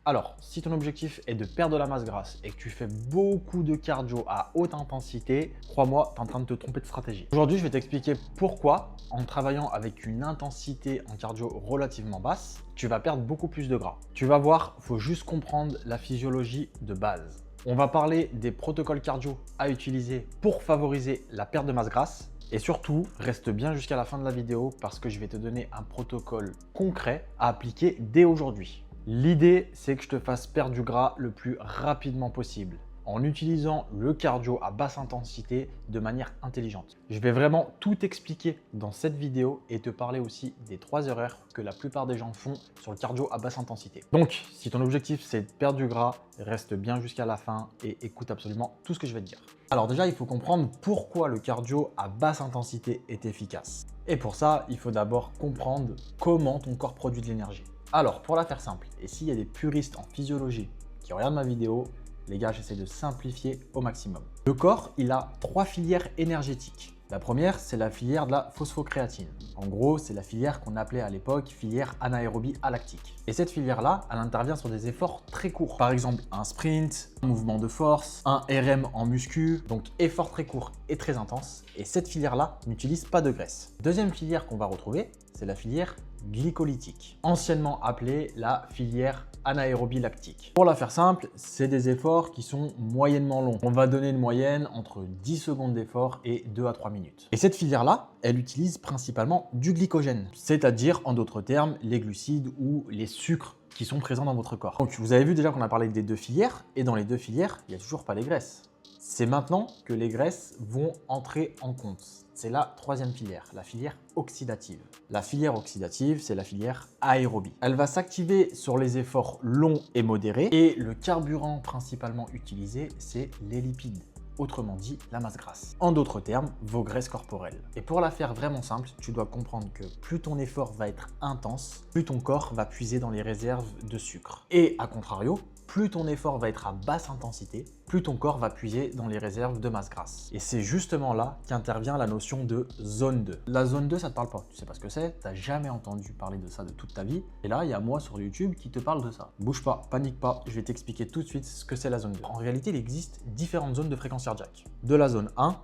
Alors, si ton objectif est de perdre de la masse grasse et que tu fais beaucoup de cardio à haute intensité, crois-moi, tu es en train de te tromper de stratégie. Aujourd'hui, je vais t'expliquer pourquoi, en travaillant avec une intensité en cardio relativement basse, tu vas perdre beaucoup plus de gras. Tu vas voir, il faut juste comprendre la physiologie de base. On va parler des protocoles cardio à utiliser pour favoriser la perte de masse grasse. Et surtout, reste bien jusqu'à la fin de la vidéo parce que je vais te donner un protocole concret à appliquer dès aujourd'hui. L'idée, c'est que je te fasse perdre du gras le plus rapidement possible en utilisant le cardio à basse intensité de manière intelligente. Je vais vraiment tout expliquer dans cette vidéo et te parler aussi des 3 erreurs que la plupart des gens font sur le cardio à basse intensité. Donc, si ton objectif c'est de perdre du gras, reste bien jusqu'à la fin et écoute absolument tout ce que je vais te dire. Alors déjà, il faut comprendre pourquoi le cardio à basse intensité est efficace. Et pour ça, il faut d'abord comprendre comment ton corps produit de l'énergie. Alors, pour la faire simple, et s'il y a des puristes en physiologie qui regardent ma vidéo, les gars, j'essaie de simplifier au maximum. Le corps, il a 3 filières énergétiques. La première, c'est la filière de la phosphocréatine. En gros, c'est la filière qu'on appelait à l'époque filière anaérobie alactique. Et cette filière-là, elle intervient sur des efforts très courts. Par exemple, un sprint, un mouvement de force, un RM en muscu, donc effort très court et très intense. Et cette filière-là n'utilise pas de graisse. Deuxième filière qu'on va retrouver, c'est la filière glycolytique, anciennement appelée la filière anaérobie lactique. Pour la faire simple, c'est des efforts qui sont moyennement longs. On va donner une moyenne entre 10 secondes d'effort et 2 à 3 minutes. Et cette filière-là, elle utilise principalement du glycogène, c'est-à-dire en d'autres termes, les glucides ou les sucres qui sont présents dans votre corps. Donc vous avez vu déjà qu'on a parlé des 2 filières, et dans les 2 filières, il n'y a toujours pas les graisses. C'est maintenant que les graisses vont entrer en compte. C'est la 3e filière, la filière oxydative. La filière oxydative, c'est la filière aérobie. Elle va s'activer sur les efforts longs et modérés et le carburant principalement utilisé, c'est les lipides. Autrement dit, la masse grasse. En d'autres termes, vos graisses corporelles. Et pour la faire vraiment simple, tu dois comprendre que plus ton effort va être intense, plus ton corps va puiser dans les réserves de sucre. Et à contrario, plus ton effort va être à basse intensité, plus ton corps va puiser dans les réserves de masse grasse. Et c'est justement là qu'intervient la notion de zone 2. La zone 2, ça te parle pas, tu sais pas ce que c'est, tu n'as jamais entendu parler de ça de toute ta vie. Et là, il y a moi sur YouTube qui te parle de ça. Bouge pas, panique pas, je vais t'expliquer tout de suite ce que c'est la zone 2. En réalité, il existe différentes zones de fréquence cardiaque. De la zone 1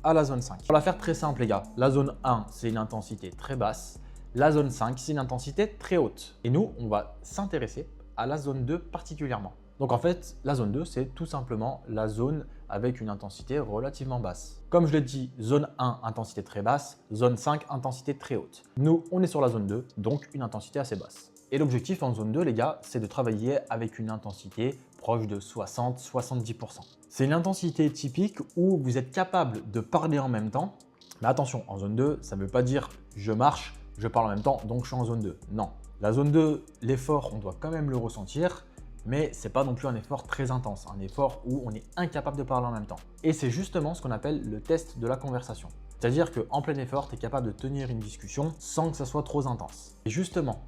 à la zone 5. Pour la faire très simple les gars, la zone 1, c'est une intensité très basse. La zone 5, c'est une intensité très haute. Et nous, on va s'intéresser à la zone 2 particulièrement. Donc en fait, la zone 2, c'est tout simplement la zone avec une intensité relativement basse. Comme je l'ai dit, zone 1, intensité très basse, zone 5, intensité très haute. Nous, on est sur la zone 2, donc une intensité assez basse. Et l'objectif en zone 2, les gars, c'est de travailler avec une intensité proche de 60-70%. C'est une intensité typique où vous êtes capable de parler en même temps. Mais attention, en zone 2, ça ne veut pas dire je marche, je parle en même temps, donc je suis en zone 2. Non. La zone 2, l'effort, on doit quand même le ressentir, mais ce n'est pas non plus un effort très intense, un effort où on est incapable de parler en même temps. Et c'est justement ce qu'on appelle le test de la conversation. C'est-à-dire qu'en plein effort, tu es capable de tenir une discussion sans que ça soit trop intense. Et justement,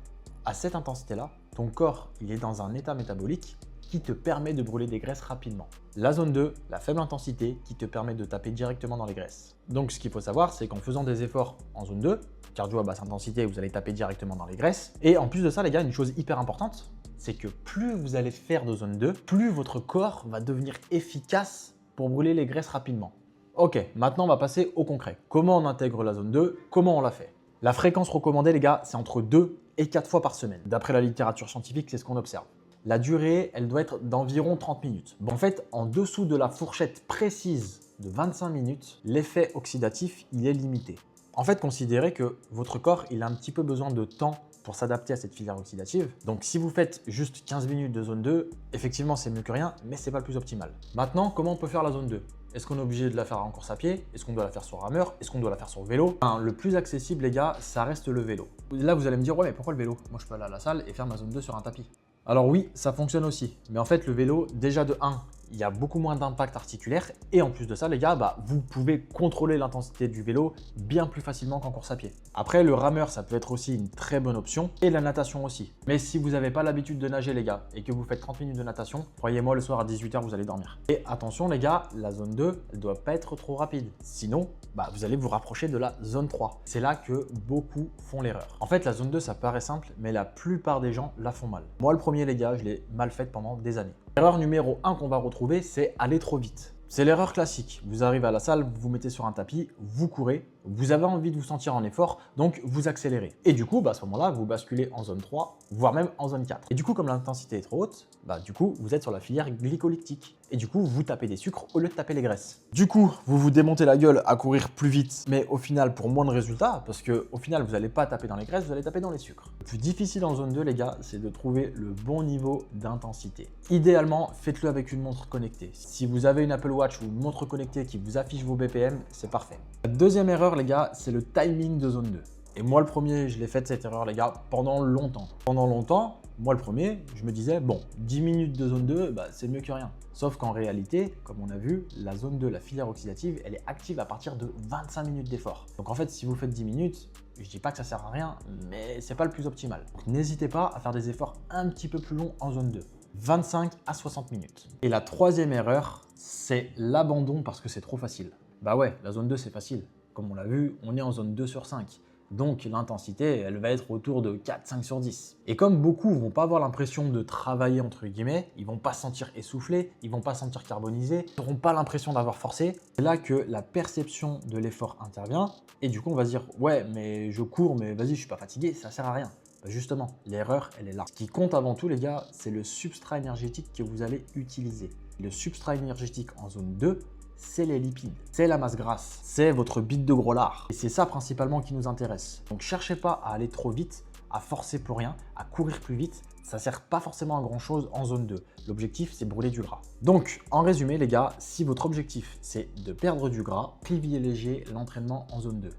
à cette intensité-là, ton corps il est dans un état métabolique qui te permet de brûler des graisses rapidement. La zone 2, la faible intensité qui te permet de taper directement dans les graisses. Donc ce qu'il faut savoir, c'est qu'en faisant des efforts en zone 2, cardio à basse intensité, vous allez taper directement dans les graisses. Et en plus de ça, les gars, une chose hyper importante, c'est que plus vous allez faire de zone 2, plus votre corps va devenir efficace pour brûler les graisses rapidement. Ok, maintenant on va passer au concret. Comment on intègre la zone 2? Comment on la fait? La fréquence recommandée, les gars, c'est entre 2 et 4 fois par semaine. D'après la littérature scientifique, c'est ce qu'on observe. La durée, elle doit être d'environ 30 minutes. Bon, en fait, en dessous de la fourchette précise de 25 minutes, l'effet oxydatif, il est limité. En fait, considérez que votre corps, il a un petit peu besoin de temps pour s'adapter à cette filière oxydative. Donc, si vous faites juste 15 minutes de zone 2, effectivement, c'est mieux que rien, mais c'est pas le plus optimal. Maintenant, comment on peut faire la zone 2? Est-ce qu'on est obligé de la faire en course à pied? Est-ce qu'on doit la faire sur rameur? Est-ce qu'on doit la faire sur vélo? Le plus accessible, les gars, ça reste le vélo. Là, vous allez me dire, ouais, mais pourquoi le vélo? Moi, je peux aller à la salle et faire ma zone 2 sur un tapis. Alors oui, ça fonctionne aussi. Mais en fait, le vélo, déjà de 1, il y a beaucoup moins d'impact articulaire et en plus de ça les gars, vous pouvez contrôler l'intensité du vélo bien plus facilement qu'en course à pied. Après le rameur ça peut être aussi une très bonne option et la natation aussi. Mais si vous n'avez pas l'habitude de nager les gars et que vous faites 30 minutes de natation, croyez-moi le soir à 18 h vous allez dormir. Et attention les gars, la zone 2 elle doit pas être trop rapide. Sinon vous allez vous rapprocher de la zone 3. C'est là que beaucoup font l'erreur. En fait la zone 2 ça paraît simple mais la plupart des gens la font mal. Moi le premier les gars, je l'ai mal faite pendant des années. L'erreur numéro 1 qu'on va retrouver, c'est aller trop vite. C'est l'erreur classique. Vous arrivez à la salle, vous vous mettez sur un tapis, vous courez, vous avez envie de vous sentir en effort, donc vous accélérez. Et du coup, à ce moment-là, vous basculez en zone 3, voire même en zone 4. Et du coup, comme l'intensité est trop haute, du coup, vous êtes sur la filière glycolytique. Et du coup, vous tapez des sucres au lieu de taper les graisses. Du coup, vous vous démontez la gueule à courir plus vite, mais au final, pour moins de résultats, parce que au final, vous n'allez pas taper dans les graisses, vous allez taper dans les sucres. Le plus difficile en zone 2, les gars, c'est de trouver le bon niveau d'intensité. Idéalement, faites-le avec une montre connectée. Si vous avez une Apple Watch ou une montre connectée qui vous affiche vos BPM, c'est parfait. La deuxième erreur, les gars, c'est le timing de zone 2. Et moi, le premier, je l'ai fait cette erreur, les gars, pendant longtemps. Pendant longtemps, moi, le premier, je me disais, bon, 10 minutes de zone 2, c'est mieux que rien. Sauf qu'en réalité, comme on a vu, la zone 2, la filière oxydative, elle est active à partir de 25 minutes d'effort. Donc en fait, si vous faites 10 minutes, je dis pas que ça sert à rien, mais c'est pas le plus optimal. Donc n'hésitez pas à faire des efforts un petit peu plus longs en zone 2. 25 à 60 minutes. Et la troisième erreur, c'est l'abandon parce que c'est trop facile. Bah ouais, la zone 2, c'est facile. Comme on l'a vu, on est en zone 2 sur 5. Donc l'intensité, elle va être autour de 4-5 sur 10. Et comme beaucoup vont pas avoir l'impression de travailler entre guillemets, ils vont pas se sentir essoufflés, ils vont pas se sentir carbonisés, ils n'auront pas l'impression d'avoir forcé, c'est là que la perception de l'effort intervient et du coup on va se dire ouais mais je cours mais vas-y je suis pas fatigué, ça sert à rien. Justement, l'erreur elle est là. Ce qui compte avant tout les gars, c'est le substrat énergétique que vous allez utiliser. Le substrat énergétique en zone 2, c'est les lipides, c'est la masse grasse, c'est votre bite de gros lard. Et c'est ça principalement qui nous intéresse. Donc cherchez pas à aller trop vite, à forcer pour rien, à courir plus vite. Ça sert pas forcément à grand chose en zone 2. L'objectif, c'est brûler du gras. Donc, en résumé les gars, si votre objectif, c'est de perdre du gras, privilégiez l'entraînement en zone 2.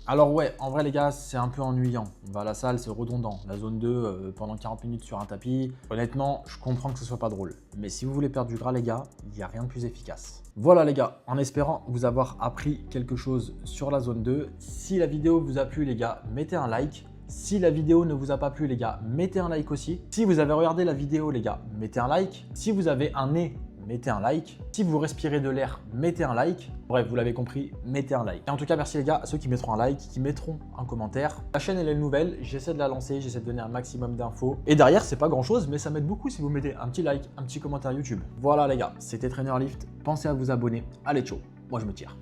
Alors ouais, en vrai les gars, c'est un peu ennuyant. On va à la salle, c'est redondant. La zone 2, pendant 40 minutes sur un tapis, honnêtement, je comprends que ce soit pas drôle. Mais si vous voulez perdre du gras les gars, il n'y a rien de plus efficace. Voilà les gars, en espérant vous avoir appris quelque chose sur la zone 2. Si la vidéo vous a plu les gars, mettez un like. Si la vidéo ne vous a pas plu les gars, mettez un like aussi. Si vous avez regardé la vidéo les gars, mettez un like. Si vous avez un nez, mettez un like. Si vous respirez de l'air, mettez un like. Bref, vous l'avez compris, mettez un like. Et en tout cas, merci les gars à ceux qui mettront un like, qui mettront un commentaire. La chaîne, elle est nouvelle, j'essaie de la lancer, j'essaie de donner un maximum d'infos. Et derrière, c'est pas grand chose, mais ça m'aide beaucoup si vous mettez un petit like, un petit commentaire YouTube. Voilà les gars, c'était Trainer Lift. Pensez à vous abonner. Allez, ciao, moi je me tire.